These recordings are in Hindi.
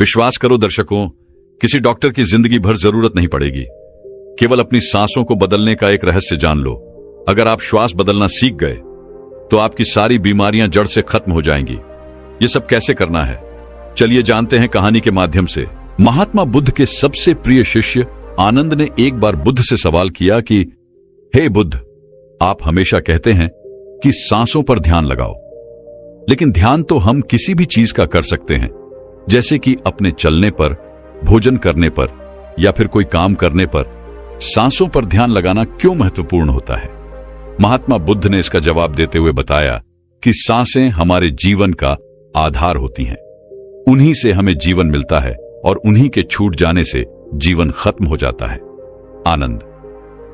विश्वास करो दर्शकों, किसी डॉक्टर की जिंदगी भर जरूरत नहीं पड़ेगी। केवल अपनी सांसों को बदलने का एक रहस्य जान लो। अगर आप श्वास बदलना सीख गए तो आपकी सारी बीमारियां जड़ से खत्म हो जाएंगी। ये सब कैसे करना है, चलिए जानते हैं कहानी के माध्यम से। महात्मा बुद्ध के सबसे प्रिय शिष्य आनंद ने एक बार बुद्ध से सवाल किया कि हे बुद्ध, आप हमेशा कहते हैं कि सांसों पर ध्यान लगाओ, लेकिन ध्यान तो हम किसी भी चीज का कर सकते हैं, जैसे कि अपने चलने पर, भोजन करने पर या फिर कोई काम करने पर। सांसों पर ध्यान लगाना क्यों महत्वपूर्ण होता है? महात्मा बुद्ध ने इसका जवाब देते हुए बताया कि सांसें हमारे जीवन का आधार होती हैं। उन्हीं से हमें जीवन मिलता है और उन्हीं के छूट जाने से जीवन खत्म हो जाता है। आनंद,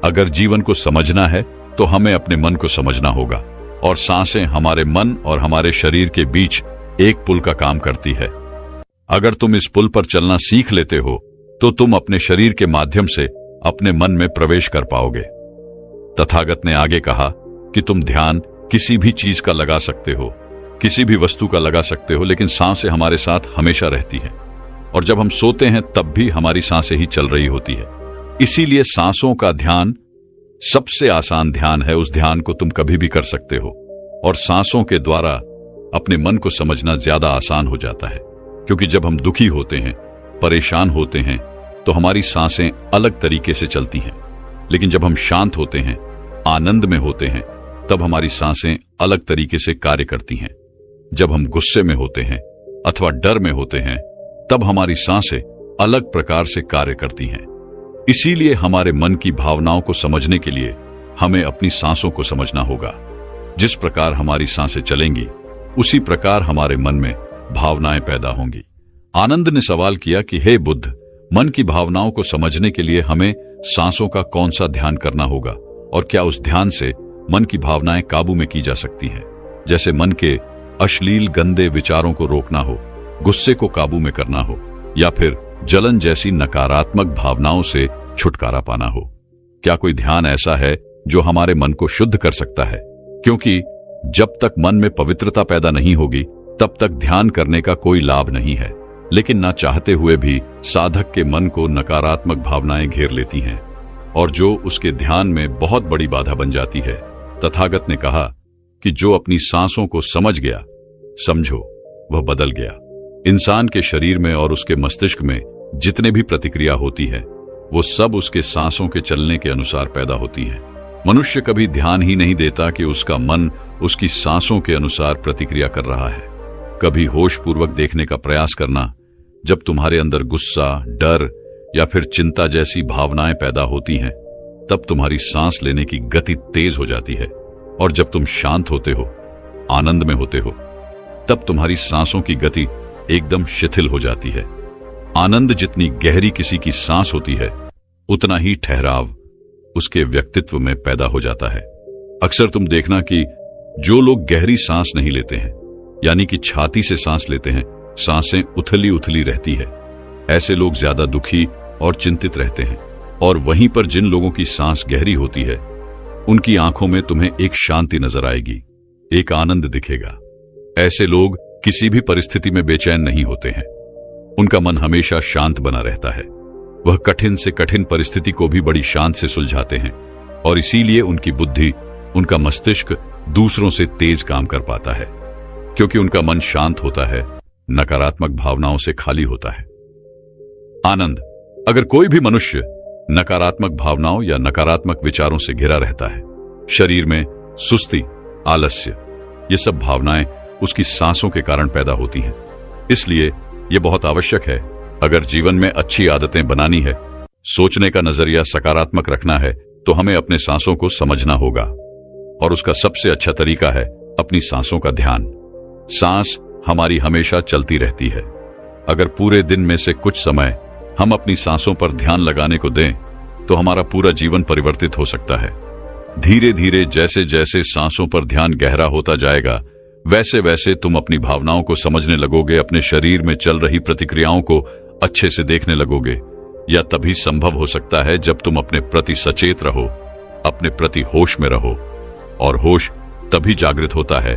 अगर जीवन को समझना है तो हमें अपने मन को समझना होगा, और सांसें हमारे मन और हमारे शरीर के बीच एक पुल का काम करती है। अगर तुम इस पुल पर चलना सीख लेते हो तो तुम अपने शरीर के माध्यम से अपने मन में प्रवेश कर पाओगे। तथागत ने आगे कहा कि तुम ध्यान किसी भी चीज का लगा सकते हो, किसी भी वस्तु का लगा सकते हो, लेकिन सांसें हमारे साथ हमेशा रहती हैं, और जब हम सोते हैं तब भी हमारी सांसें ही चल रही होती है। इसीलिए सांसों का ध्यान सबसे आसान ध्यान है। उस ध्यान को तुम कभी भी कर सकते हो, और सांसों के द्वारा अपने मन को समझना ज्यादा आसान हो जाता है, क्योंकि जब हम दुखी होते हैं, परेशान होते हैं, तो हमारी सांसें अलग तरीके से चलती हैं, लेकिन जब हम शांत होते हैं, आनंद में होते हैं, तब हमारी सांसें अलग तरीके से कार्य करती हैं। जब हम गुस्से में होते हैं अथवा डर में होते हैं, तब हमारी सांसें अलग प्रकार से कार्य करती हैं। इसीलिए हमारे मन की भावनाओं को समझने के लिए हमें अपनी सांसों को समझना होगा। जिस प्रकार हमारी सांसें चलेंगी, उसी प्रकार हमारे मन में भावनाएं पैदा होंगी। आनंद ने सवाल किया कि हे बुद्ध, मन की भावनाओं को समझने के लिए हमें सांसों का कौन सा ध्यान करना होगा, और क्या उस ध्यान से मन की भावनाएं काबू में की जा सकती हैं? जैसे मन के अश्लील गंदे विचारों को रोकना हो, गुस्से को काबू में करना हो, या फिर जलन जैसी नकारात्मक भावनाओं से छुटकारा पाना हो। क्या कोई ध्यान ऐसा है जो हमारे मन को शुद्ध कर सकता है? क्योंकि जब तक मन में पवित्रता पैदा नहीं होगी, तब तक ध्यान करने का कोई लाभ नहीं है। लेकिन ना चाहते हुए भी साधक के मन को नकारात्मक भावनाएं घेर लेती हैं, और जो उसके ध्यान में बहुत बड़ी बाधा बन जाती है। तथागत ने कहा कि जो अपनी सांसों को समझ गया, समझो वह बदल गया। इंसान के शरीर में और उसके मस्तिष्क में जितने भी प्रतिक्रिया होती है, वो सब उसके सांसों के चलने के अनुसार पैदा होती है। मनुष्य कभी ध्यान ही नहीं देता कि उसका मन उसकी सांसों के अनुसार प्रतिक्रिया कर रहा है। कभी होशपूर्वक देखने का प्रयास करना, जब तुम्हारे अंदर गुस्सा, डर या फिर चिंता जैसी भावनाएं पैदा होती हैं, तब तुम्हारी सांस लेने की गति तेज हो जाती है, और जब तुम शांत होते हो, आनंद में होते हो, तब तुम्हारी सांसों की गति एकदम शिथिल हो जाती है। आनंद जितनी गहरी किसी की सांस होती है, उतना ही ठहराव उसके व्यक्तित्व में पैदा हो जाता है। अक्सर तुम देखना कि जो लोग गहरी सांस नहीं लेते हैं, यानी कि छाती से सांस लेते हैं, सांसें उथली उथली रहती है, ऐसे लोग ज्यादा दुखी और चिंतित रहते हैं। और वहीं पर जिन लोगों की सांस गहरी होती है, उनकी आंखों में तुम्हें एक शांति नजर आएगी, एक आनंद दिखेगा। ऐसे लोग किसी भी परिस्थिति में बेचैन नहीं होते हैं, उनका मन हमेशा शांत बना रहता है। वह कठिन से कठिन परिस्थिति को भी बड़ी शांत से सुलझाते हैं, और इसीलिए उनकी बुद्धि, उनका मस्तिष्क दूसरों से तेज काम कर पाता है, क्योंकि उनका मन शांत होता है, नकारात्मक भावनाओं से खाली होता है। आनंद, अगर कोई भी मनुष्य नकारात्मक भावनाओं या नकारात्मक विचारों से घिरा रहता है, शरीर में सुस्ती, आलस्य, ये सब भावनाएं उसकी सांसों के कारण पैदा होती हैं। इसलिए यह बहुत आवश्यक है, अगर जीवन में अच्छी आदतें बनानी है, सोचने का नजरिया सकारात्मक रखना है, तो हमें अपने सांसों को समझना होगा, और उसका सबसे अच्छा तरीका है अपनी सांसों का ध्यान। सांस हमारी हमेशा चलती रहती है। अगर पूरे दिन में से कुछ समय हम अपनी सांसों पर ध्यान लगाने को दें, तो हमारा पूरा जीवन परिवर्तित हो सकता है। धीरे धीरे जैसे जैसे सांसों पर ध्यान गहरा होता जाएगा, वैसे वैसे तुम अपनी भावनाओं को समझने लगोगे, अपने शरीर में चल रही प्रतिक्रियाओं को अच्छे से देखने लगोगे। यह तभी संभव हो सकता है जब तुम अपने प्रति सचेत रहो, अपने प्रति होश में रहो, और होश तभी जागृत होता है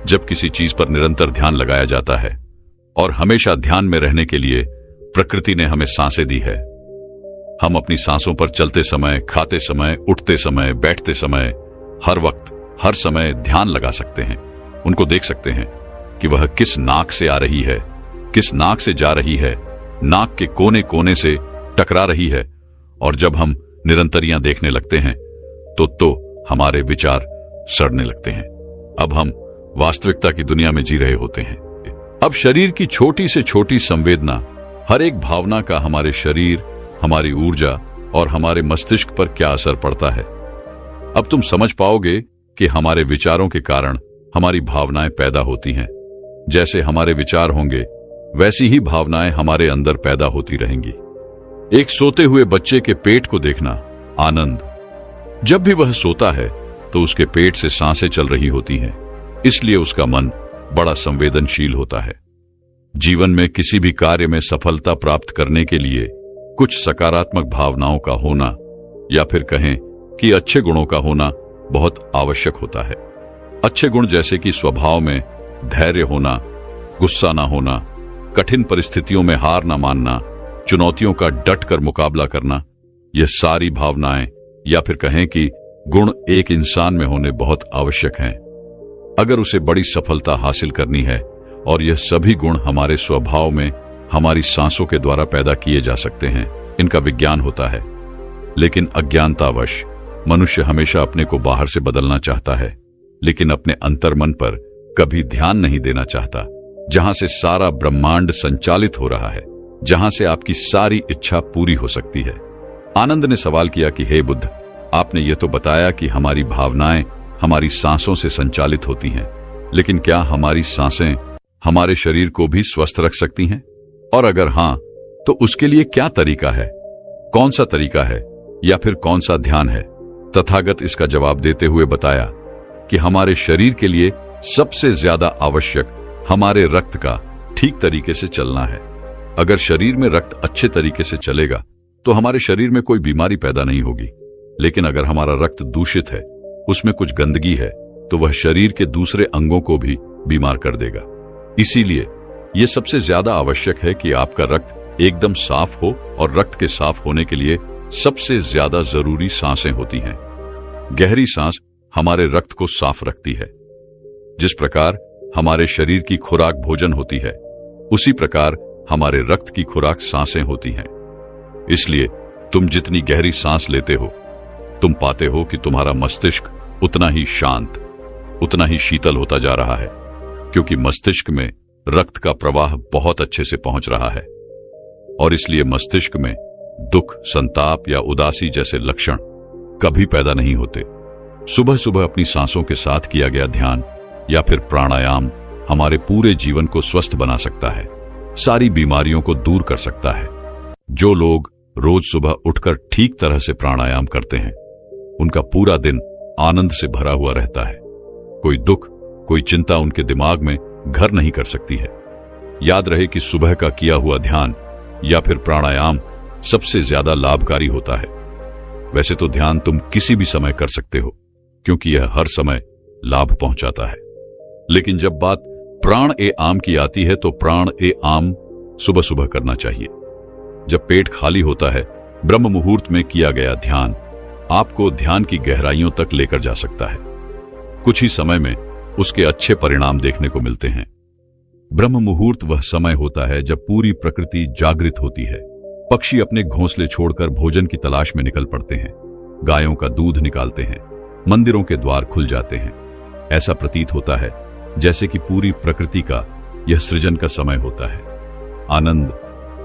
जब किसी चीज पर निरंतर ध्यान लगाया जाता है। और हमेशा ध्यान में रहने के लिए प्रकृति ने हमें सांसें दी है। हम अपनी सांसों पर चलते समय, खाते समय, उठते समय, बैठते समय, हर वक्त, हर समय ध्यान लगा सकते हैं। उनको देख सकते हैं कि वह किस नाक से आ रही है, किस नाक से जा रही है, नाक के कोने कोने से टकरा रही है। और जब हम निरंतरियां देखने लगते हैं तो हमारे विचार सड़ने लगते हैं। अब हम वास्तविकता की दुनिया में जी रहे होते हैं। अब शरीर की छोटी से छोटी संवेदना, हर एक भावना का हमारे शरीर, हमारी ऊर्जा और हमारे मस्तिष्क पर क्या असर पड़ता है। अब तुम समझ पाओगे कि हमारे विचारों के कारण हमारी भावनाएं पैदा होती हैं। जैसे हमारे विचार होंगे वैसी ही भावनाएं हमारे अंदर पैदा होती रहेंगी। एक सोते हुए बच्चे के पेट को देखना, आनंद। जब भी वह सोता है तो उसके पेट से सांसें चल रही होती हैं, इसलिए उसका मन बड़ा संवेदनशील होता है। जीवन में किसी भी कार्य में सफलता प्राप्त करने के लिए कुछ सकारात्मक भावनाओं का होना, या फिर कहें कि अच्छे गुणों का होना बहुत आवश्यक होता है। अच्छे गुण जैसे कि स्वभाव में धैर्य होना, गुस्सा ना होना, कठिन परिस्थितियों में हार ना मानना, चुनौतियों का डट कर मुकाबला करना, यह सारी भावनाएं या फिर कहें कि गुण एक इंसान में होने बहुत आवश्यक हैं अगर उसे बड़ी सफलता हासिल करनी है। और यह सभी गुण हमारे स्वभाव में हमारी सांसों के द्वारा पैदा किए जा सकते हैं। इनका विज्ञान होता है, लेकिन अज्ञानतावश मनुष्य हमेशा अपने को बाहर से बदलना चाहता है, लेकिन अपने अंतर्मन पर कभी ध्यान नहीं देना चाहता, जहां से सारा ब्रह्मांड संचालित हो रहा है, जहां से आपकी सारी इच्छा पूरी हो सकती है। आनंद ने सवाल किया कि हे बुद्ध, आपने ये तो बताया कि हमारी भावनाएं हमारी सांसों से संचालित होती हैं, लेकिन क्या हमारी सांसें हमारे शरीर को भी स्वस्थ रख सकती हैं? और अगर हां, तो उसके लिए क्या तरीका है? कौन सा तरीका है या फिर कौन सा ध्यान है? तथागत इसका जवाब देते हुए बताया कि हमारे शरीर के लिए सबसे ज्यादा आवश्यक हमारे रक्त का ठीक तरीके से चलना है। अगर शरीर में रक्त अच्छे तरीके से चलेगा तो हमारे शरीर में कोई बीमारी पैदा नहीं होगी, लेकिन अगर हमारा रक्त दूषित है, उसमें कुछ गंदगी है, तो वह शरीर के दूसरे अंगों को भी बीमार कर देगा। इसीलिए यह सबसे ज्यादा आवश्यक है कि आपका रक्त एकदम साफ हो, और रक्त के साफ होने के लिए सबसे ज्यादा जरूरी सांसें होती हैं। गहरी सांस हमारे रक्त को साफ रखती है। जिस प्रकार हमारे शरीर की खुराक भोजन होती है, उसी प्रकार हमारे रक्त की खुराक सांसें होती हैं। इसलिए तुम जितनी गहरी सांस लेते हो, तुम पाते हो कि तुम्हारा मस्तिष्क उतना ही शांत, उतना ही शीतल होता जा रहा है, क्योंकि मस्तिष्क में रक्त का प्रवाह बहुत अच्छे से पहुंच रहा है। और इसलिए मस्तिष्क में दुख, संताप या उदासी जैसे लक्षण कभी पैदा नहीं होते। सुबह सुबह अपनी सांसों के साथ किया गया ध्यान या फिर प्राणायाम हमारे पूरे जीवन को स्वस्थ बना सकता है, सारी बीमारियों को दूर कर सकता है। जो लोग रोज सुबह उठकर ठीक तरह से प्राणायाम करते हैं, उनका पूरा दिन आनंद से भरा हुआ रहता है। कोई दुख, कोई चिंता उनके दिमाग में घर नहीं कर सकती है। याद रहे कि सुबह का किया हुआ ध्यान या फिर प्राणायाम सबसे ज्यादा लाभकारी होता है। वैसे तो ध्यान तुम किसी भी समय कर सकते हो, क्योंकि यह हर समय लाभ पहुंचाता है। लेकिन जब बात प्राण ए आम की आती है, तो प्राण ए आम सुबह सुबह करना चाहिए। जब पेट खाली होता है, ब्रह्म मुहूर्त में किया गया ध्यान आपको ध्यान की गहराइयों तक लेकर जा सकता है। कुछ ही समय में उसके अच्छे परिणाम देखने को मिलते हैं। ब्रह्म मुहूर्त वह समय होता है जब पूरी प्रकृति जागृत होती है। पक्षी अपने घोंसले छोड़कर भोजन की तलाश में निकल पड़ते हैं, गायों का दूध निकालते हैं, मंदिरों के द्वार खुल जाते हैं। ऐसा प्रतीत होता है जैसे कि पूरी प्रकृति का यह सृजन का समय होता है। आनंद,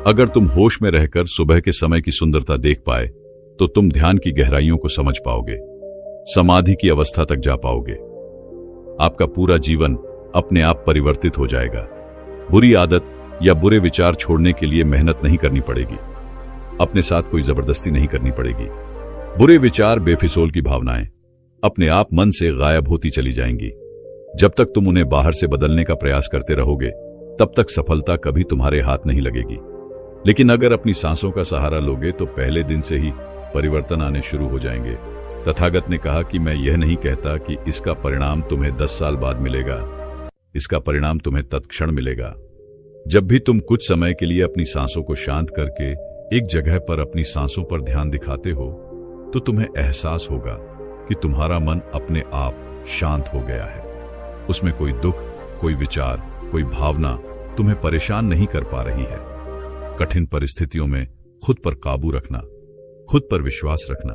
अगर तुम होश में रहकर सुबह के समय की सुंदरता देख पाए, तो तुम ध्यान की गहराइयों को समझ पाओगे, समाधि की अवस्था तक जा पाओगे। आपका पूरा जीवन अपने आप परिवर्तित हो जाएगा। बुरी आदत या बुरे विचार छोड़ने के लिए मेहनत नहीं करनी पड़ेगी, अपने साथ कोई जबरदस्ती नहीं करनी पड़ेगी। बुरे विचार, बेफिजूल की भावनाएं अपने आप मन से गायब होती चली जाएंगी। जब तक तुम उन्हें बाहर से बदलने का प्रयास करते रहोगे, तब तक सफलता कभी तुम्हारे हाथ नहीं लगेगी। लेकिन अगर अपनी सांसों का सहारा लोगे, तो पहले दिन से ही परिवर्तन आने शुरू हो जाएंगे। तथागत ने कहा कि मैं यह नहीं कहता कि इसका परिणाम तुम्हें 10 साल बाद मिलेगा, इसका परिणाम तुम्हें तत्क्षण मिलेगा। जब भी तुम कुछ समय के लिए अपनी सांसों को शांत करके एक जगह पर अपनी सांसों पर ध्यान दिखाते हो तो तुम्हें एहसास होगा कि तुम्हारा मन अपने आप शांत हो गया है। उसमें कोई दुख, कोई विचार, कोई भावना तुम्हें परेशान नहीं कर पा रही है। कठिन परिस्थितियों में खुद पर काबू रखना, खुद पर विश्वास रखना,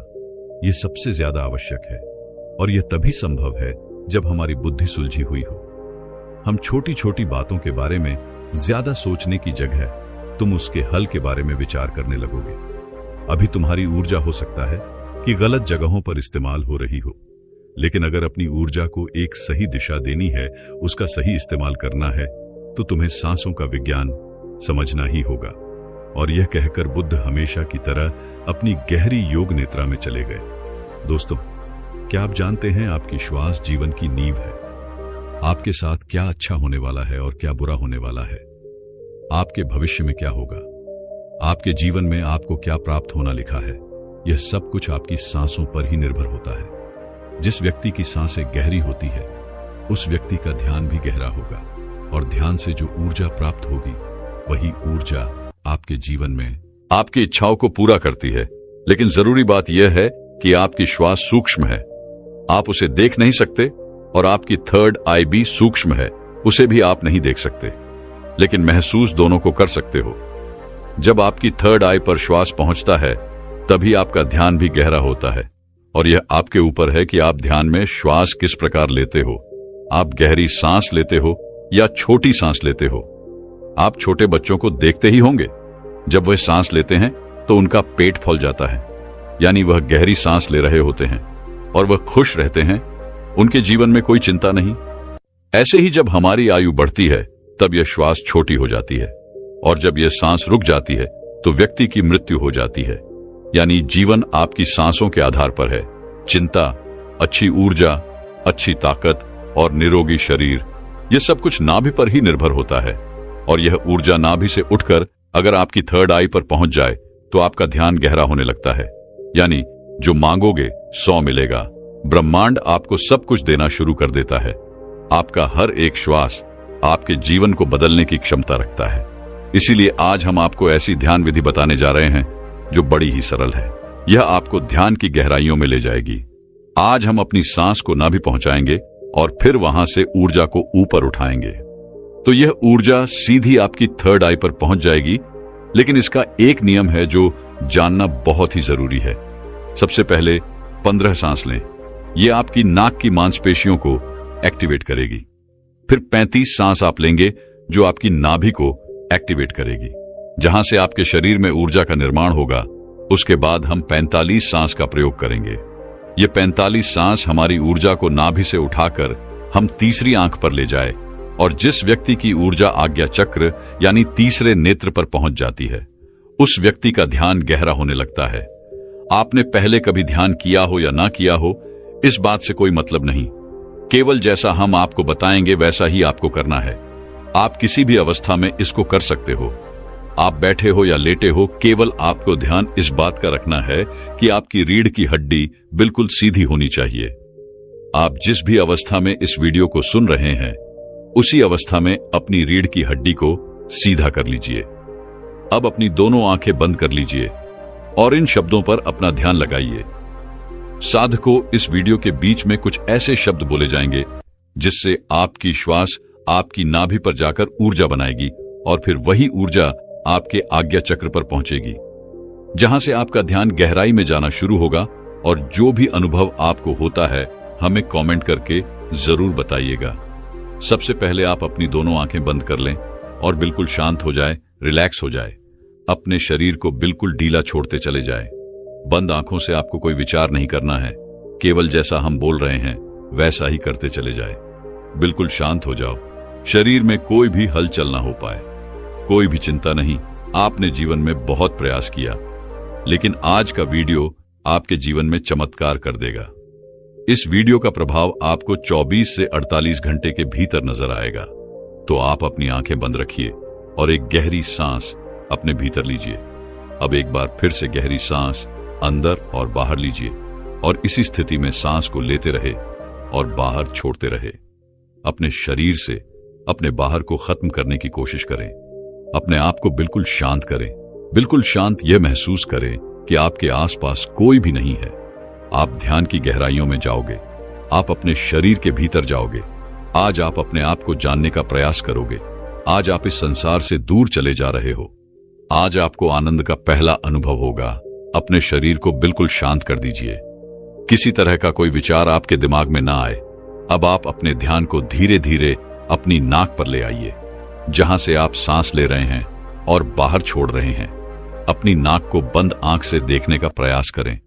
यह सबसे ज्यादा आवश्यक है और यह तभी संभव है जब हमारी बुद्धि सुलझी हुई हो। हम छोटी छोटी बातों के बारे में ज्यादा सोचने की जगह तुम उसके हल के बारे में विचार करने लगोगे। अभी तुम्हारी ऊर्जा हो सकता है कि गलत जगहों पर इस्तेमाल हो रही हो, लेकिन अगर अपनी ऊर्जा को एक सही दिशा देनी है, उसका सही इस्तेमाल करना है, तो तुम्हें सांसों का विज्ञान समझना ही होगा। और यह कहकर बुद्ध हमेशा की तरह अपनी गहरी योग निद्रा में चले गए। दोस्तों, क्या आप जानते हैं आपकी श्वास जीवन की नींव है। आपके साथ क्या अच्छा होने वाला है और क्या बुरा होने वाला है, आपके भविष्य में क्या होगा, आपके जीवन में आपको क्या प्राप्त होना लिखा है, यह सब कुछ आपकी सांसों पर ही निर्भर होता है। जिस व्यक्ति की सांसें गहरी होती है उस व्यक्ति का ध्यान भी गहरा होगा और ध्यान से जो ऊर्जा प्राप्त होगी वही ऊर्जा आपके जीवन में आपकी इच्छाओं को पूरा करती है। लेकिन जरूरी बात यह है कि आपकी श्वास सूक्ष्म है, आप उसे देख नहीं सकते, और आपकी थर्ड आई भी सूक्ष्म है, उसे भी आप नहीं देख सकते, लेकिन महसूस दोनों को कर सकते हो। जब आपकी थर्ड आई पर श्वास पहुंचता है तभी आपका ध्यान भी गहरा होता है, और यह आपके ऊपर है कि आप ध्यान में श्वास किस प्रकार लेते हो। आप गहरी सांस लेते हो या छोटी सांस लेते हो। आप छोटे बच्चों को देखते ही होंगे, जब वह सांस लेते हैं तो उनका पेट फूल जाता है, यानी वह गहरी सांस ले रहे होते हैं और वह खुश रहते हैं, उनके जीवन में कोई चिंता नहीं। ऐसे ही जब हमारी आयु बढ़ती है तब यह श्वास छोटी हो जाती है, और जब यह सांस रुक जाती है तो व्यक्ति की मृत्यु हो जाती है। यानी जीवन आपकी सांसों के आधार पर है। चिंता, अच्छी ऊर्जा, अच्छी ताकत और निरोगी शरीर, यह सब कुछ नाभि पर ही निर्भर होता है। और यह ऊर्जा नाभि से उठकर अगर आपकी थर्ड आई पर पहुंच जाए तो आपका ध्यान गहरा होने लगता है। यानी जो मांगोगे 100 मिलेगा। ब्रह्मांड आपको सब कुछ देना शुरू कर देता है। आपका हर एक श्वास आपके जीवन को बदलने की क्षमता रखता है। इसीलिए आज हम आपको ऐसी ध्यान विधि बताने जा रहे हैं जो बड़ी ही सरल है। यह आपको ध्यान की गहराइयों में ले जाएगी। आज हम अपनी सांस को नाभि पहुंचाएंगे और फिर वहां से ऊर्जा को ऊपर उठाएंगे, तो यह ऊर्जा सीधी आपकी थर्ड आई पर पहुंच जाएगी। लेकिन इसका एक नियम है जो जानना बहुत ही जरूरी है। सबसे पहले 15 सांस लें, यह आपकी नाक की मांसपेशियों को एक्टिवेट करेगी। फिर 35 सांस आप लेंगे जो आपकी नाभि को एक्टिवेट करेगी, जहां से आपके शरीर में ऊर्जा का निर्माण होगा। उसके बाद हम 45 सांस का प्रयोग करेंगे। ये 45 सांस हमारी ऊर्जा को नाभि से उठाकर हम तीसरी आंख पर ले जाए, और जिस व्यक्ति की ऊर्जा आज्ञा चक्र यानी तीसरे नेत्र पर पहुंच जाती है, उस व्यक्ति का ध्यान गहरा होने लगता है। आपने पहले कभी ध्यान किया हो या ना किया हो, इस बात से कोई मतलब नहीं। केवल जैसा हम आपको बताएंगे वैसा ही आपको करना है। आप किसी भी अवस्था में इसको कर सकते हो। आप बैठे हो या लेटे हो, केवल आपको ध्यान इस बात का रखना है कि आपकी रीढ़ की हड्डी बिल्कुल सीधी होनी चाहिए। आप जिस भी अवस्था में इस वीडियो को सुन रहे हैं, उसी अवस्था में अपनी रीढ़ की हड्डी को सीधा कर लीजिए। अब अपनी दोनों आंखें बंद कर लीजिए और इन शब्दों पर अपना ध्यान लगाइए। साधकों, इस वीडियो के बीच में कुछ ऐसे शब्द बोले जाएंगे जिससे आपकी श्वास आपकी नाभि पर जाकर ऊर्जा बनाएगी, और फिर वही ऊर्जा आपके आज्ञा चक्र पर पहुंचेगी, जहां से आपका ध्यान गहराई में जाना शुरू होगा। और जो भी अनुभव आपको होता है हमें कमेंट करके जरूर बताइएगा। सबसे पहले आप अपनी दोनों आंखें बंद कर लें और बिल्कुल शांत हो जाए, रिलैक्स हो जाए। अपने शरीर को बिल्कुल ढीला छोड़ते चले जाए। बंद आंखों से आपको कोई विचार नहीं करना है, केवल जैसा हम बोल रहे हैं वैसा ही करते चले जाए। बिल्कुल शांत हो जाओ, शरीर में कोई भी हलचल ना हो पाए। कोई भी चिंता नहीं। आपने जीवन में बहुत प्रयास किया, लेकिन आज का वीडियो आपके जीवन में चमत्कार कर देगा। इस वीडियो का प्रभाव आपको 24 से 48 घंटे के भीतर नजर आएगा। तो आप अपनी आंखें बंद रखिए और एक गहरी सांस अपने भीतर लीजिए। अब एक बार फिर से गहरी सांस अंदर और बाहर लीजिए, और इसी स्थिति में सांस को लेते रहे और बाहर छोड़ते रहे। अपने शरीर से अपने बाहर को खत्म करने की कोशिश करें। अपने आप को बिल्कुल शांत करें। बिल्कुल शांत यह महसूस करें कि आपके आसपास कोई भी नहीं है। आप ध्यान की गहराइयों में जाओगे। आप अपने शरीर के भीतर जाओगे। आज आप अपने आप को जानने का प्रयास करोगे। आज आप इस संसार से दूर चले जा रहे हो। आज आपको आनंद का पहला अनुभव होगा। अपने शरीर को बिल्कुल शांत कर दीजिए। किसी तरह का कोई विचार आपके दिमाग में ना आए। अब आप अपने ध्यान को धीरे धीरे अपनी नाक पर ले आइए, जहां से आप सांस ले रहे हैं और बाहर छोड़ रहे हैं। अपनी नाक को बंद आंख से देखने का प्रयास करें।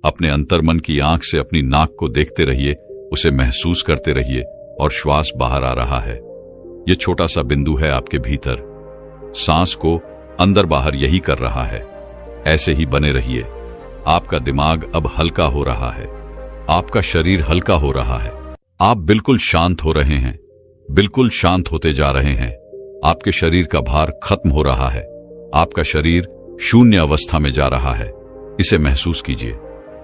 अपने अंतर्मन की आंख से अपनी नाक को देखते रहिए, उसे महसूस करते रहिए और श्वास बाहर आ रहा है। यह छोटा सा बिंदु है आपके भीतर। सांस को अंदर बाहर यही कर रहा है। ऐसे ही बने रहिए। आपका दिमाग अब हल्का हो रहा है। आपका शरीर हल्का हो रहा है। आप बिल्कुल शांत हो रहे हैं। बिल्कुल शांत होते जा रहे हैं। आपके शरीर का भार खत्म हो रहा है। आपका शरीर शून्य अवस्था में जा रहा है। इसे महसूस कीजिए।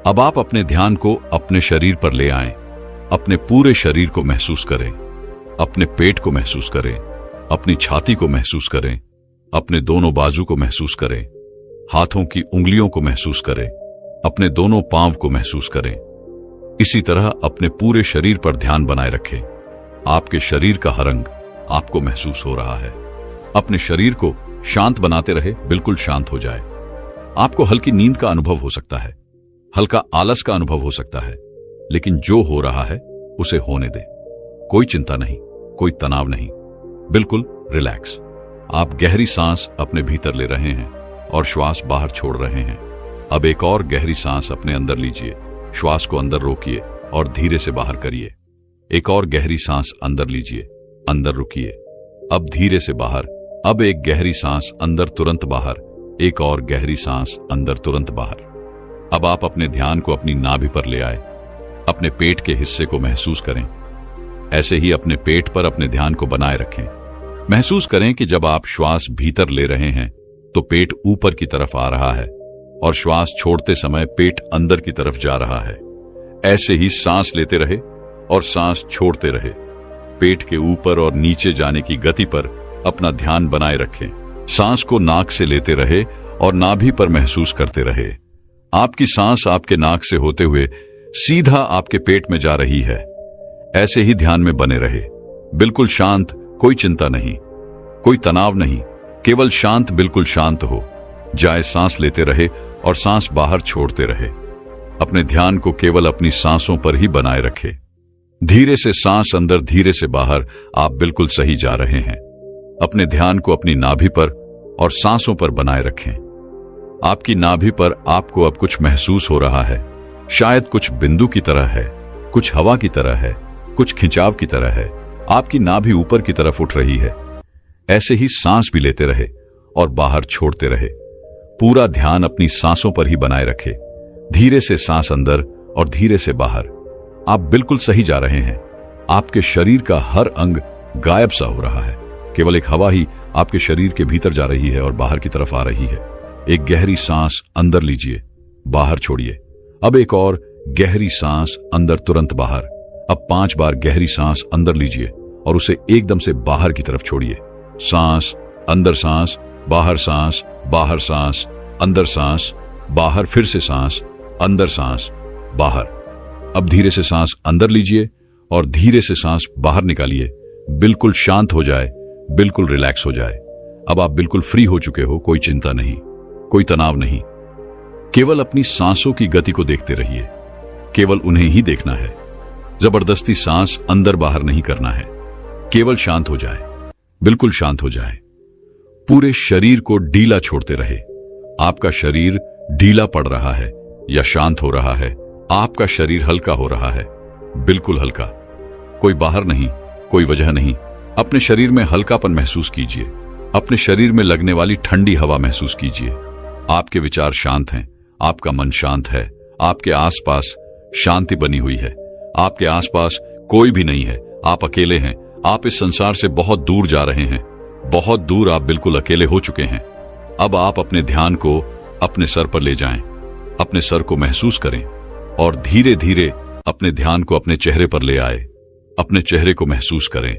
अब आप अपने ध्यान को अपने शरीर पर ले आएं। अपने पूरे शरीर को महसूस करें। अपने पेट को महसूस करें। अपनी छाती को महसूस करें। अपने दोनों बाजू को महसूस करें। हाथों की उंगलियों को महसूस करें। अपने दोनों पांव को महसूस करें। इसी तरह अपने पूरे शरीर पर ध्यान बनाए रखें। आपके शरीर का हर अंग आपको महसूस हो रहा है। अपने शरीर को शांत बनाते रहे, बिल्कुल शांत हो जाए। आपको हल्की नींद का अनुभव हो सकता है, हल्का आलस का अनुभव हो सकता है, लेकिन जो हो रहा है उसे होने दे। कोई चिंता नहीं, कोई तनाव नहीं, बिल्कुल रिलैक्स। आप गहरी सांस अपने भीतर ले रहे हैं और श्वास बाहर छोड़ रहे हैं। अब एक और गहरी सांस अपने अंदर लीजिए। श्वास को अंदर रोकिए और धीरे से बाहर करिए। एक और गहरी सांस अंदर लीजिए, अंदर रुकिए, अब धीरे से बाहर। अब एक गहरी सांस अंदर, तुरंत बाहर। एक और गहरी सांस अंदर, तुरंत बाहर। अब आप अपने ध्यान को अपनी नाभि पर ले आए। अपने पेट के हिस्से को महसूस करें। ऐसे ही अपने पेट पर अपने ध्यान को बनाए रखें। महसूस करें कि जब आप श्वास भीतर ले रहे हैं तो पेट ऊपर की तरफ आ रहा है और श्वास छोड़ते समय पेट अंदर की तरफ जा रहा है। ऐसे ही सांस लेते रहे और सांस छोड़ते रहे। पेट के ऊपर और नीचे जाने की गति पर अपना ध्यान बनाए रखें। सांस को नाक से लेते रहे और नाभि पर महसूस करते रहे। आपकी सांस आपके नाक से होते हुए सीधा आपके पेट में जा रही है। ऐसे ही ध्यान में बने रहे, बिल्कुल शांत, कोई चिंता नहीं, कोई तनाव नहीं, केवल शांत, बिल्कुल शांत हो जाए। सांस लेते रहे और सांस बाहर छोड़ते रहे। अपने ध्यान को केवल अपनी सांसों पर ही बनाए रखे। धीरे से सांस अंदर, धीरे से बाहर। आप बिल्कुल सही जा रहे हैं। अपने ध्यान को अपनी नाभि पर और सांसों पर बनाए रखें। आपकी नाभि पर आपको अब कुछ महसूस हो रहा है। शायद कुछ बिंदु की तरह है, कुछ हवा की तरह है, कुछ खिंचाव की तरह है। आपकी नाभि ऊपर की तरफ उठ रही है। ऐसे ही सांस भी लेते रहे और बाहर छोड़ते रहे। पूरा ध्यान अपनी सांसों पर ही बनाए रखे। धीरे से सांस अंदर और धीरे से बाहर। आप बिल्कुल सही जा रहे हैं। आपके शरीर का हर अंग गायब सा हो रहा है। केवल एक हवा ही आपके शरीर के भीतर जा रही है और बाहर की तरफ आ रही है। एक गहरी सांस अंदर लीजिए, बाहर छोड़िए। अब एक और गहरी सांस अंदर, तुरंत बाहर। अब 5 बार गहरी सांस अंदर लीजिए और उसे एकदम से बाहर की तरफ छोड़िए। सांस अंदर, सांस बाहर, सांस बाहर, सांस अंदर, सांस बाहर, फिर से सांस अंदर, सांस बाहर। अब धीरे से सांस अंदर लीजिए और धीरे से सांस बाहर निकालिए। बिल्कुल शांत हो जाए, बिल्कुल रिलैक्स हो जाए। अब आप बिल्कुल फ्री हो चुके हो। कोई चिंता नहीं, कोई तनाव नहीं। केवल अपनी सांसों की गति को देखते रहिए। केवल उन्हें ही देखना है। जबरदस्ती सांस अंदर बाहर नहीं करना है। केवल शांत हो जाए, बिल्कुल शांत हो जाए। पूरे शरीर को ढीला छोड़ते रहे। आपका शरीर ढीला पड़ रहा है या शांत हो रहा है। आपका शरीर हल्का हो रहा है, बिल्कुल हल्का। कोई बाहर नहीं, कोई वजह नहीं। अपने शरीर में हल्कापन महसूस कीजिए। अपने शरीर में लगने वाली ठंडी हवा महसूस कीजिए। आपके विचार शांत हैं। आपका मन शांत है। आपके आसपास शांति बनी हुई है। आपके आसपास कोई भी नहीं है। आप अकेले हैं। आप इस संसार से बहुत दूर जा रहे हैं, बहुत दूर। आप बिल्कुल अकेले हो चुके हैं। अब आप अपने ध्यान को अपने सर पर ले जाएं। अपने सर को महसूस करें और धीरे धीरे अपने ध्यान को अपने चेहरे पर ले आए। अपने चेहरे को महसूस करें।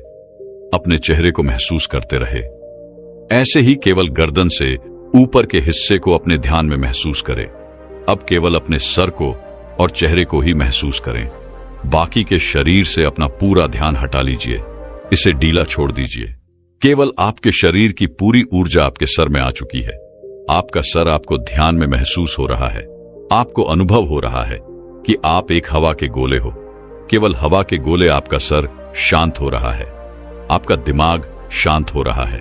अपने चेहरे को महसूस करते रहे। ऐसे ही केवल गर्दन से ऊपर के हिस्से को अपने ध्यान में महसूस करें। अब केवल अपने सर को और चेहरे को ही महसूस करें। बाकी के शरीर से अपना पूरा ध्यान हटा लीजिए, इसे ढीला छोड़ दीजिए। केवल आपके शरीर की पूरी ऊर्जा आपके सर में आ चुकी है। आपका सर आपको ध्यान में महसूस हो रहा है। आपको अनुभव हो रहा है कि आप एक हवा के गोले हो। केवल हवा के गोले आपका सर शांत हो रहा है। आपका दिमाग शांत हो रहा है।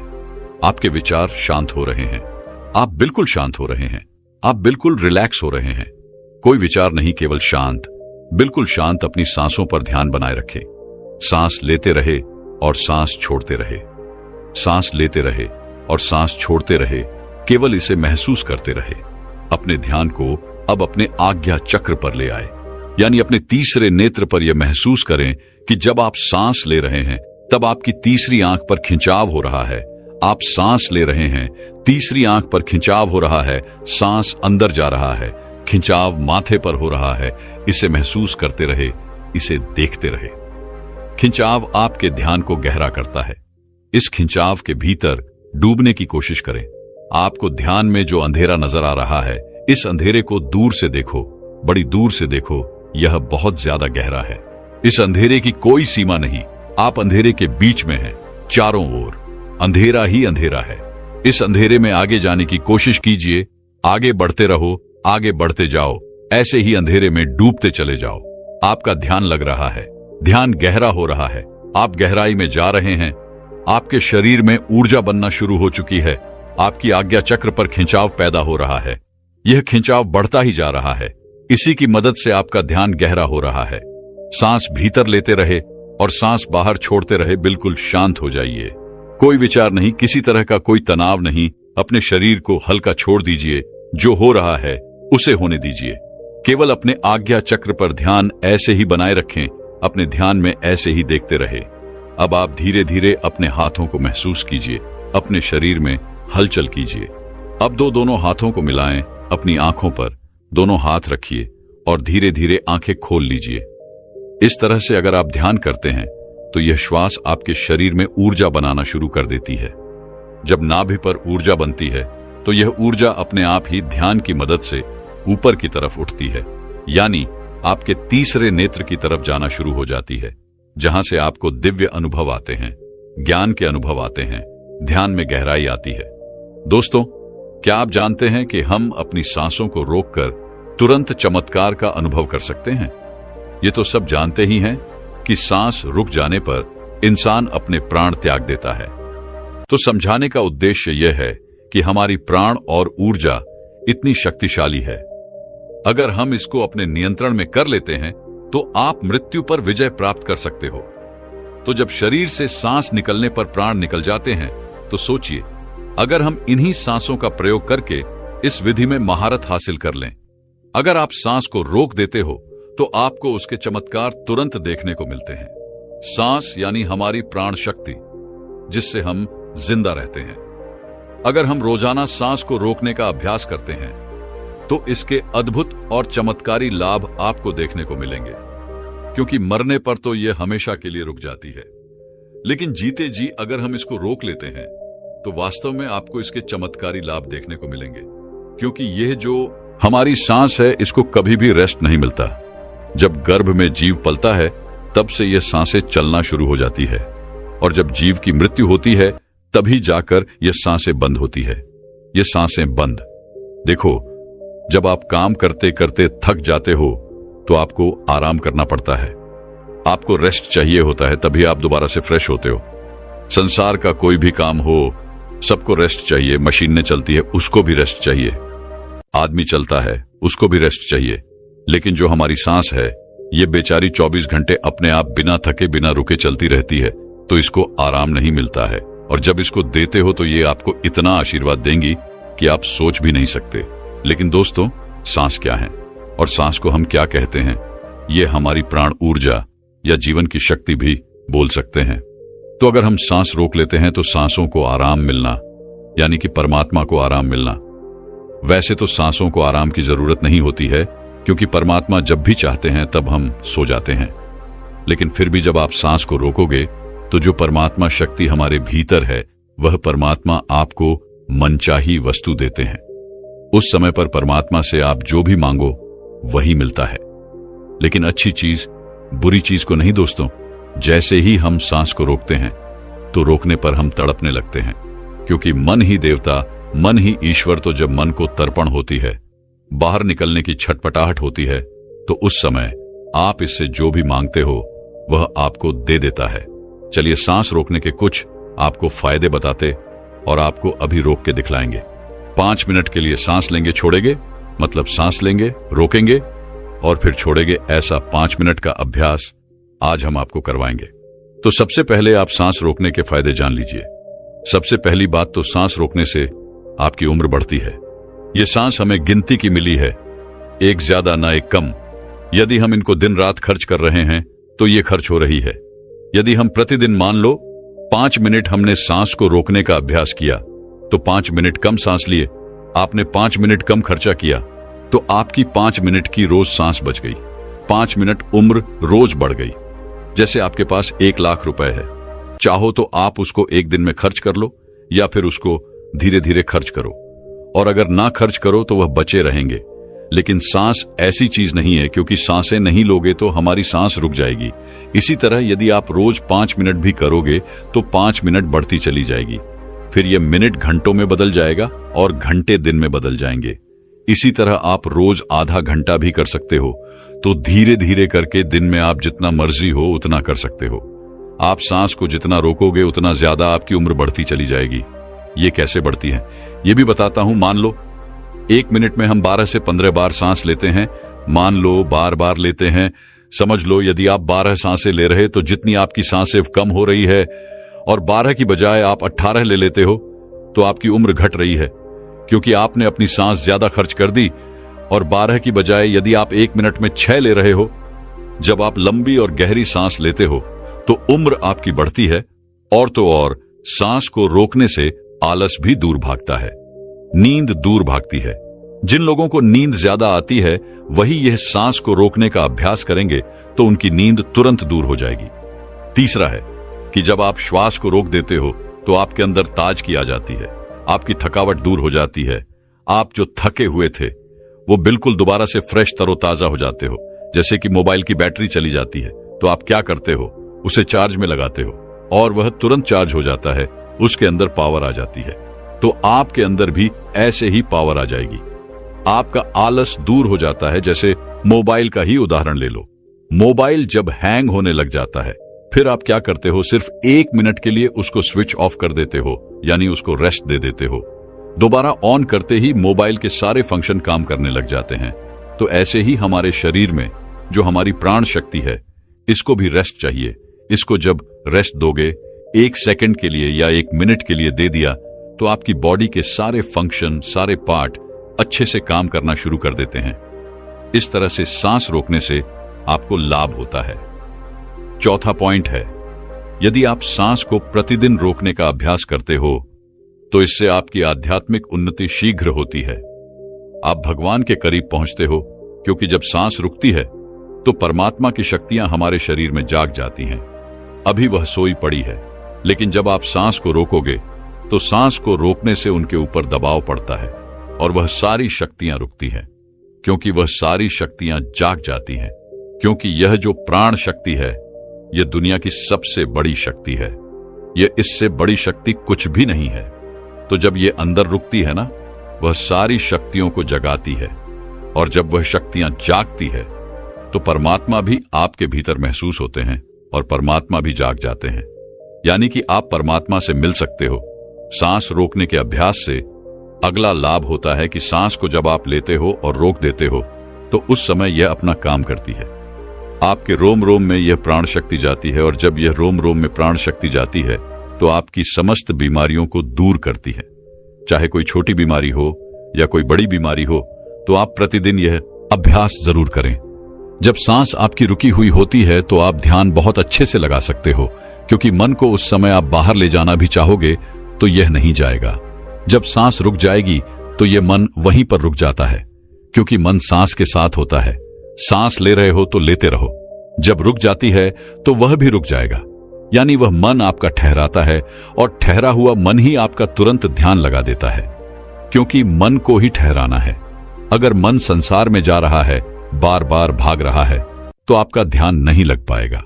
आपके विचार शांत हो रहे हैं। आप बिल्कुल शांत हो रहे हैं। आप बिल्कुल रिलैक्स हो रहे हैं। कोई विचार नहीं, केवल शांत, बिल्कुल शांत। अपनी सांसों पर ध्यान बनाए रखें। सांस लेते रहे और सांस छोड़ते रहे, सांस लेते रहे और सांस छोड़ते रहे। केवल इसे महसूस करते रहे। अपने ध्यान को अब अपने आज्ञा चक्र पर ले आए, यानी अपने तीसरे नेत्र पर यह महसूस करें कि जब आप सांस ले रहे हैं तब आपकी तीसरी आंख पर खिंचाव हो रहा है। आप सांस ले रहे हैं, तीसरी आंख पर खिंचाव हो रहा है, सांस अंदर जा रहा है, खिंचाव माथे पर हो रहा है। इसे महसूस करते रहे, इसे देखते रहे। खिंचाव आपके ध्यान को गहरा करता है। इस खिंचाव के भीतर डूबने की कोशिश करें। आपको ध्यान में जो अंधेरा नजर आ रहा है, इस अंधेरे को दूर से देखो, बड़ी दूर से देखो। यह बहुत ज्यादा गहरा है। इस अंधेरे की कोई सीमा नहीं। आप अंधेरे के बीच में हैं। चारों ओर अंधेरा ही अंधेरा है। इस अंधेरे में आगे जाने की कोशिश कीजिए। आगे बढ़ते रहो, आगे बढ़ते जाओ। ऐसे ही अंधेरे में डूबते चले जाओ। आपका ध्यान लग रहा है, ध्यान गहरा हो रहा है। आप गहराई में जा रहे हैं। आपके शरीर में ऊर्जा बनना शुरू हो चुकी है। आपकी आज्ञा चक्र पर खिंचाव पैदा हो रहा है। यह खिंचाव बढ़ता ही जा रहा है। इसी की मदद से आपका ध्यान गहरा हो रहा है। सांस भीतर लेते रहे और सांस बाहर छोड़ते रहे। बिल्कुल शांत हो जाइए। कोई विचार नहीं, किसी तरह का कोई तनाव नहीं। अपने शरीर को हल्का छोड़ दीजिए। जो हो रहा है उसे होने दीजिए। केवल अपने आज्ञा चक्र पर ध्यान ऐसे ही बनाए रखें। अपने ध्यान में ऐसे ही देखते रहे। अब आप धीरे धीरे अपने हाथों को महसूस कीजिए। अपने शरीर में हलचल कीजिए। अब दोनों हाथों को मिलाएं। अपनी आंखों पर दोनों हाथ रखिए और धीरे धीरे आंखें खोल लीजिए। इस तरह से अगर आप ध्यान करते हैं तो यह श्वास आपके शरीर में ऊर्जा बनाना शुरू कर देती है। जब नाभि पर ऊर्जा बनती है तो यह ऊर्जा अपने आप ही ध्यान की मदद से ऊपर की तरफ उठती है, यानी आपके तीसरे नेत्र की तरफ जाना शुरू हो जाती है, जहां से आपको दिव्य अनुभव आते हैं, ज्ञान के अनुभव आते हैं, ध्यान में गहराई आती है। दोस्तों, क्या आप जानते हैं कि हम अपनी सांसों को रोककर तुरंत चमत्कार का अनुभव कर सकते हैं? ये तो सब जानते ही हैं कि सांस रुक जाने पर इंसान अपने प्राण त्याग देता है। तो समझाने का उद्देश्य यह है कि हमारी प्राण और ऊर्जा इतनी शक्तिशाली है। अगर हम इसको अपने नियंत्रण में कर लेते हैं तो आप मृत्यु पर विजय प्राप्त कर सकते हो। तो जब शरीर से सांस निकलने पर प्राण निकल जाते हैं तो सोचिए, अगर हम इन्हीं सांसों का प्रयोग करके इस विधि में महारत हासिल कर लें। अगर आप सांस को रोक देते हो तो आपको उसके चमत्कार तुरंत देखने को मिलते हैं। सांस यानी हमारी प्राण शक्ति, जिससे हम जिंदा रहते हैं। अगर हम रोजाना सांस को रोकने का अभ्यास करते हैं तो इसके अद्भुत और चमत्कारी लाभ आपको देखने को मिलेंगे, क्योंकि मरने पर तो यह हमेशा के लिए रुक जाती है, लेकिन जीते जी अगर हम इसको रोक लेते हैं तो वास्तव में आपको इसके चमत्कारी लाभ देखने को मिलेंगे, क्योंकि यह जो हमारी सांस है इसको कभी भी रेस्ट नहीं मिलता। जब गर्भ में जीव पलता है तब से यह सांसें चलना शुरू हो जाती है, और जब जीव की मृत्यु होती है तभी जाकर यह सांसें बंद होती है। ये सांसें बंद। देखो, जब आप काम करते करते थक जाते हो तो आपको आराम करना पड़ता है। आपको रेस्ट चाहिए होता है, तभी आप दोबारा से फ्रेश होते हो। संसार का कोई भी काम हो, सबको रेस्ट चाहिए। मशीनें चलती है, उसको भी रेस्ट चाहिए। आदमी चलता है, उसको भी रेस्ट चाहिए। लेकिन जो हमारी सांस है, ये बेचारी 24 घंटे अपने आप बिना थके बिना रुके चलती रहती है, तो इसको आराम नहीं मिलता है। और जब इसको देते हो तो ये आपको इतना आशीर्वाद देंगी कि आप सोच भी नहीं सकते। लेकिन दोस्तों, सांस क्या है और सांस को हम क्या कहते हैं, ये हमारी प्राण ऊर्जा या जीवन की शक्ति भी बोल सकते हैं। तो अगर हम सांस रोक लेते हैं तो सांसों को आराम मिलना, यानी कि परमात्मा को आराम मिलना। वैसे तो सांसों को आराम की जरूरत नहीं होती है, क्योंकि परमात्मा जब भी चाहते हैं तब हम सो जाते हैं। लेकिन फिर भी जब आप सांस को रोकोगे तो जो परमात्मा शक्ति हमारे भीतर है वह परमात्मा आपको मनचाही वस्तु देते हैं। उस समय पर परमात्मा से आप जो भी मांगो वही मिलता है। लेकिन अच्छी चीज बुरी चीज को नहीं दोस्तों। जैसे ही हम सांस को रोकते हैं तो रोकने पर हम तड़पने लगते हैं, क्योंकि मन ही देवता, मन ही ईश्वर। तो जब मन को तर्पण होती है, बाहर निकलने की छटपटाहट होती है, तो उस समय आप इससे जो भी मांगते हो वह आपको दे देता है। चलिए सांस रोकने के कुछ आपको फायदे बताते और आपको अभी रोक के दिखलाएंगे। 5 मिनट के लिए सांस लेंगे, छोड़ेंगे, मतलब सांस लेंगे, रोकेंगे और फिर छोड़ेंगे। ऐसा 5 मिनट का अभ्यास आज हम आपको करवाएंगे। तो सबसे पहले आप सांस रोकने के फायदे जान लीजिए। सबसे पहली बात तो सांस रोकने से आपकी उम्र बढ़ती है। यह सांस हमें गिनती की मिली है, एक ज्यादा ना एक कम। यदि हम इनको दिन रात खर्च कर रहे हैं तो ये खर्च हो रही है। यदि हम प्रतिदिन मान लो 5 मिनट हमने सांस को रोकने का अभ्यास किया तो 5 मिनट कम सांस लिए, आपने 5 मिनट कम खर्चा किया तो आपकी 5 मिनट की रोज सांस बच गई। 5 मिनट उम्र रोज बढ़ गई। जैसे आपके पास 1 लाख रुपए है, चाहो तो आप उसको एक दिन में खर्च कर लो या फिर उसको धीरे धीरे खर्च करो, और अगर ना खर्च करो तो वह बचे रहेंगे। लेकिन सांस ऐसी चीज नहीं है, क्योंकि सांसें नहीं लोगे तो हमारी सांस रुक जाएगी। इसी तरह यदि आप रोज 5 मिनट भी करोगे तो 5 मिनट बढ़ती चली जाएगी, फिर यह मिनट घंटों में बदल जाएगा और घंटे दिन में बदल जाएंगे। इसी तरह आप रोज आधा घंटा भी कर सकते हो। तो धीरे धीरे करके दिन में आप जितना मर्जी हो उतना कर सकते हो। आप सांस को जितना रोकोगे उतना ज्यादा आपकी उम्र बढ़ती चली जाएगी। ये कैसे बढ़ती है ये भी बताता हूं। मान लो 1 मिनट में हम 12 से 15 बार सांस लेते हैं। मान लो बार बार लेते हैं। समझ लो यदि आप 12 सांसें ले रहे तो जितनी आपकी सांसें कम हो रही है और 12 की बजाय आप 18 ले लेते हो तो आपकी उम्र घट रही है, क्योंकि आपने अपनी सांस ज्यादा खर्च कर दी। और 12 की बजाय यदि आप 1 मिनट में 6 ले रहे हो, जब आप लंबी और गहरी सांस लेते हो तो उम्र आपकी बढ़ती है। और तो और सांस को रोकने से आलस भी दूर भागता है, नींद दूर भागती है। जिन लोगों को नींद ज्यादा आती है वही यह सांस को रोकने का अभ्यास करेंगे तो उनकी नींद तुरंत दूर हो जाएगी। तीसरा है कि जब आप श्वास को रोक देते हो तो आपके अंदर ताजगी आ जाती है, आपकी थकावट दूर हो जाती है। आप जो थके हुए थे वो बिल्कुल दोबारा से फ्रेश तरोताजा हो जाते हो। जैसे कि मोबाइल की बैटरी चली जाती है तो आप क्या करते हो, उसे चार्ज में लगाते हो और वह तुरंत चार्ज हो जाता है, उसके अंदर पावर आ जाती है। तो आपके अंदर भी ऐसे ही पावर आ जाएगी। आपका आलस दूर हो जाता है। जैसे मोबाइल का ही उदाहरण ले लो। मोबाइल जब हैंग होने लग जाता है फिर आप क्या करते हो, सिर्फ 1 मिनट के लिए उसको स्विच ऑफ कर देते हो, यानी उसको रेस्ट दे देते हो। दोबारा ऑन करते ही मोबाइल के सारे फंक्शन काम करने लग जाते हैं। तो ऐसे ही हमारे शरीर में जो हमारी प्राण शक्ति है, इसको भी रेस्ट चाहिए। इसको जब रेस्ट दोगे, 1 सेकंड के लिए या 1 मिनट के लिए दे दिया, तो आपकी बॉडी के सारे फंक्शन, सारे पार्ट अच्छे से काम करना शुरू कर देते हैं। इस तरह से सांस रोकने से आपको लाभ होता है। चौथा पॉइंट है, यदि आप सांस को प्रतिदिन रोकने का अभ्यास करते हो तो इससे आपकी आध्यात्मिक उन्नति शीघ्र होती है। आप भगवान के करीब पहुंचते हो, क्योंकि जब सांस रुकती है तो परमात्मा की शक्तियां हमारे शरीर में जाग जाती हैं। अभी वह सोई पड़ी है, लेकिन जब आप सांस को रोकोगे तो सांस को रोकने से उनके ऊपर दबाव पड़ता है और वह सारी शक्तियां रुकती हैं, क्योंकि वह सारी शक्तियां जाग जाती हैं। क्योंकि यह जो प्राण शक्ति है यह दुनिया की सबसे बड़ी शक्ति है। यह इससे बड़ी शक्ति कुछ भी नहीं है। तो जब यह अंदर रुकती है ना, वह सारी शक्तियों को जगाती है, और जब वह शक्तियां जागती है तो परमात्मा भी आपके भीतर महसूस होते हैं और परमात्मा भी जाग जाते हैं। यानी कि आप परमात्मा से मिल सकते हो। सांस रोकने के अभ्यास से अगला लाभ होता है कि सांस को जब आप लेते हो और रोक देते हो तो उस समय यह अपना काम करती है। आपके रोम रोम में यह प्राण शक्ति जाती है, और जब यह रोम रोम में प्राण शक्ति जाती है तो आपकी समस्त बीमारियों को दूर करती है। चाहे कोई छोटी बीमारी हो या कोई बड़ी बीमारी हो, तो आप प्रतिदिन यह अभ्यास जरूर करें। जब सांस आपकी रुकी हुई होती है तो आप ध्यान बहुत अच्छे से लगा सकते हो, क्योंकि मन को उस समय आप बाहर ले जाना भी चाहोगे तो यह नहीं जाएगा। जब सांस रुक जाएगी तो यह मन वहीं पर रुक जाता है, क्योंकि मन सांस के साथ होता है। सांस ले रहे हो तो लेते रहो, जब रुक जाती है तो वह भी रुक जाएगा। यानी वह मन आपका ठहराता है और ठहरा हुआ मन ही आपका तुरंत ध्यान लगा देता है, क्योंकि मन को ही ठहराना है। अगर मन संसार में जा रहा है, बार बार भाग रहा है, तो आपका ध्यान नहीं लग पाएगा।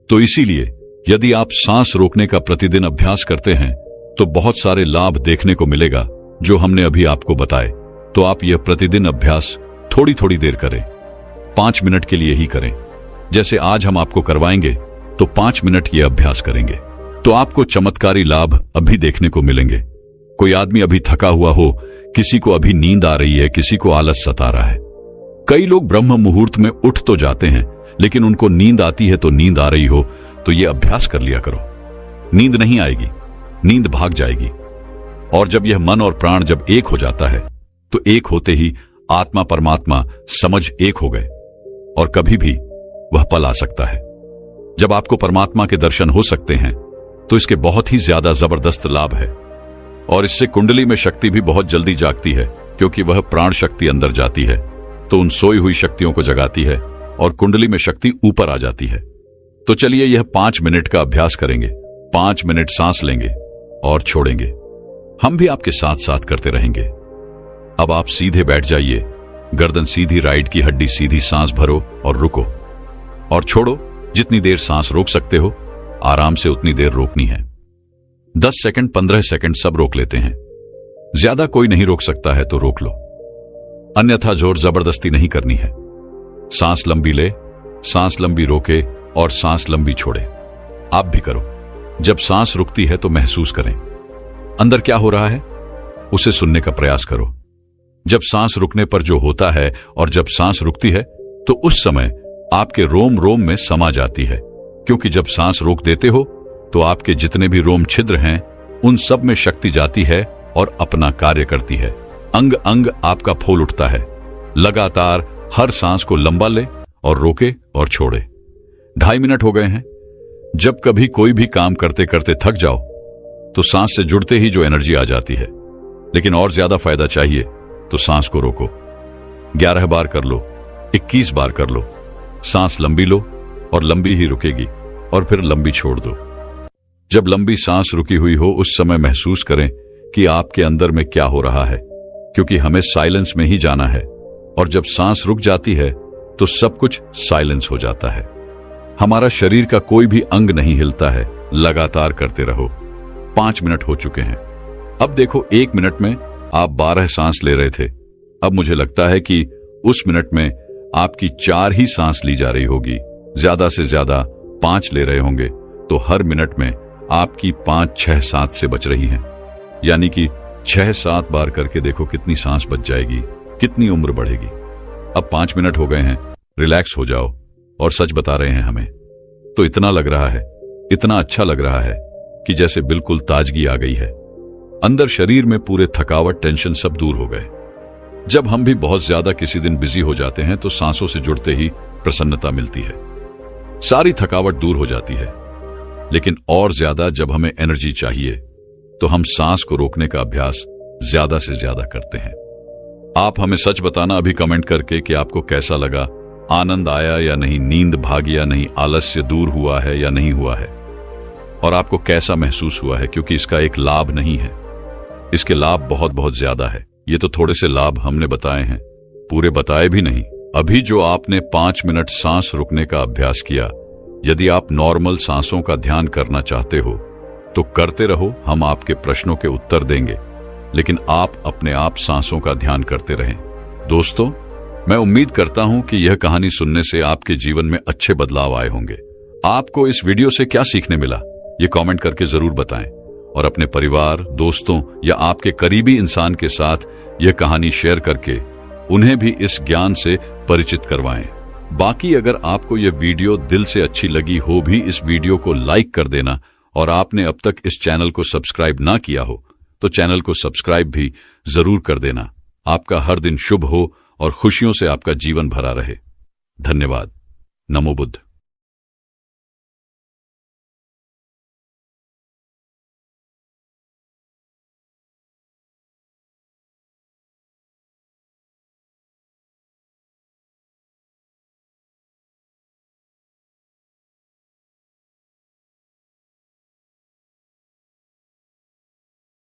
तो इसीलिए यदि आप सांस रोकने का प्रतिदिन अभ्यास करते हैं तो बहुत सारे लाभ देखने को मिलेगा, जो हमने अभी आपको बताए। तो आप यह प्रतिदिन अभ्यास थोड़ी थोड़ी देर करें, 5 मिनट के लिए ही करें। जैसे आज हम आपको करवाएंगे तो 5 मिनट ये अभ्यास करेंगे तो आपको चमत्कारी लाभ अभी देखने को मिलेंगे। कोई आदमी अभी थका हुआ हो, किसी को अभी नींद आ रही है, किसी को आलस सता रहा है। कई लोग ब्रह्म मुहूर्त में उठ तो जाते हैं, लेकिन उनको नींद आती है तो नींद आ रही हो तो ये अभ्यास कर लिया करो। नींद नहीं आएगी, नींद भाग जाएगी। और जब यह मन और प्राण जब एक हो जाता है तो एक होते ही आत्मा परमात्मा समझ एक हो गए, और कभी भी वह पल आ सकता है जब आपको परमात्मा के दर्शन हो सकते हैं। तो इसके बहुत ही ज्यादा जबरदस्त लाभ है, और इससे कुंडली में शक्ति भी बहुत जल्दी जागती है, क्योंकि वह प्राण शक्ति अंदर जाती है तो उन सोई हुई शक्तियों को जगाती है और कुंडली में शक्ति ऊपर आ जाती है। तो चलिए यह 5 मिनट का अभ्यास करेंगे। 5 मिनट सांस लेंगे और छोड़ेंगे। हम भी आपके साथ साथ करते रहेंगे। अब आप सीधे बैठ जाइए, गर्दन सीधी, राइट की हड्डी सीधी, सांस भरो और रुको और छोड़ो। जितनी देर सांस रोक सकते हो आराम से उतनी देर रोकनी है। 10 सेकंड, 15 सेकंड सब रोक लेते हैं। ज्यादा कोई नहीं रोक सकता है तो रोक लो, अन्यथा जोर जबरदस्ती नहीं करनी है। सांस लंबी ले, सांस लंबी रोके और सांस लंबी छोड़े। आप भी करो। जब सांस रुकती है तो महसूस करें अंदर क्या हो रहा है, उसे सुनने का प्रयास करो। जब सांस रुकने पर जो होता है और जब सांस रुकती है तो उस समय आपके रोम रोम में समा जाती है, क्योंकि जब सांस रोक देते हो तो आपके जितने भी रोम छिद्र हैं उन सब में शक्ति जाती है और अपना कार्य करती है। अंग अंग आपका फूल उठता है। लगातार हर सांस को लंबा ले और रोके और छोड़े। 2.5 मिनट हो गए हैं। जब कभी कोई भी काम करते करते थक जाओ तो सांस से जुड़ते ही जो एनर्जी आ जाती है, लेकिन और ज्यादा फायदा चाहिए तो सांस को रोको। 11 बार कर लो, 21 बार कर लो। सांस लंबी लो और लंबी ही रुकेगी, और फिर लंबी छोड़ दो। जब लंबी सांस रुकी हुई हो उस समय महसूस करें कि आपके अंदर में क्या हो रहा है, क्योंकि हमें साइलेंस में ही जाना है। और जब सांस रुक जाती है तो सब कुछ साइलेंस हो जाता है। हमारा शरीर का कोई भी अंग नहीं हिलता है। लगातार करते रहो। 5 मिनट हो चुके हैं। अब देखो, 1 मिनट में आप 12 सांस ले रहे थे। अब मुझे लगता है कि उस मिनट में आपकी 4 ही सांस ली जा रही होगी। ज्यादा से ज्यादा 5 ले रहे होंगे, तो हर मिनट में आपकी 5, 6 सांस से बच रही हैं। यानी कि 6-7 बार करके देखो कितनी सांस बच जाएगी, कितनी उम्र बढ़ेगी। अब 5 मिनट हो गए हैं। रिलैक्स हो जाओ। और सच बता रहे हैं हमें तो इतना लग रहा है, इतना अच्छा लग रहा है कि जैसे बिल्कुल ताजगी आ गई है। अंदर शरीर में पूरे थकावट, टेंशन सब दूर हो गए। जब हम भी बहुत ज्यादा किसी दिन बिजी हो जाते हैं तो सांसों से जुड़ते ही प्रसन्नता मिलती है, सारी थकावट दूर हो जाती है। लेकिन और ज्यादा जब हमें एनर्जी चाहिए तो हम सांस को रोकने का अभ्यास ज्यादा से ज्यादा करते हैं। आप हमें सच बताना अभी कमेंट करके कि आपको कैसा लगा, आनंद आया या नहीं, नींद भागी या नहीं, आलस्य दूर हुआ है या नहीं हुआ है, और आपको कैसा महसूस हुआ है। क्योंकि इसका एक लाभ नहीं है, इसके लाभ बहुत बहुत ज्यादा है। ये तो थोड़े से लाभ हमने बताए हैं, पूरे बताए भी नहीं। अभी जो आपने 5 मिनट सांस रुकने का अभ्यास किया, यदि आप नॉर्मल सांसों का ध्यान करना चाहते हो तो करते रहो। हम आपके प्रश्नों के उत्तर देंगे, लेकिन आप अपने आप सांसों का ध्यान करते रहें। दोस्तों, मैं उम्मीद करता हूं कि यह कहानी सुनने से आपके जीवन में अच्छे बदलाव आए होंगे। आपको इस वीडियो से क्या सीखने मिला, ये कमेंट करके जरूर बताएं, और अपने परिवार, दोस्तों या आपके करीबी इंसान के साथ यह कहानी शेयर करके उन्हें भी इस ज्ञान से परिचित करवाएं। बाकी अगर आपको यह वीडियो दिल से अच्छी लगी हो भी इस वीडियो को लाइक कर देना, और आपने अब तक इस चैनल को सब्सक्राइब ना किया हो तो चैनल को सब्सक्राइब भी जरूर कर देना। आपका हर दिन शुभ हो और खुशियों से आपका जीवन भरा रहे। धन्यवाद। नमो बुद्ध।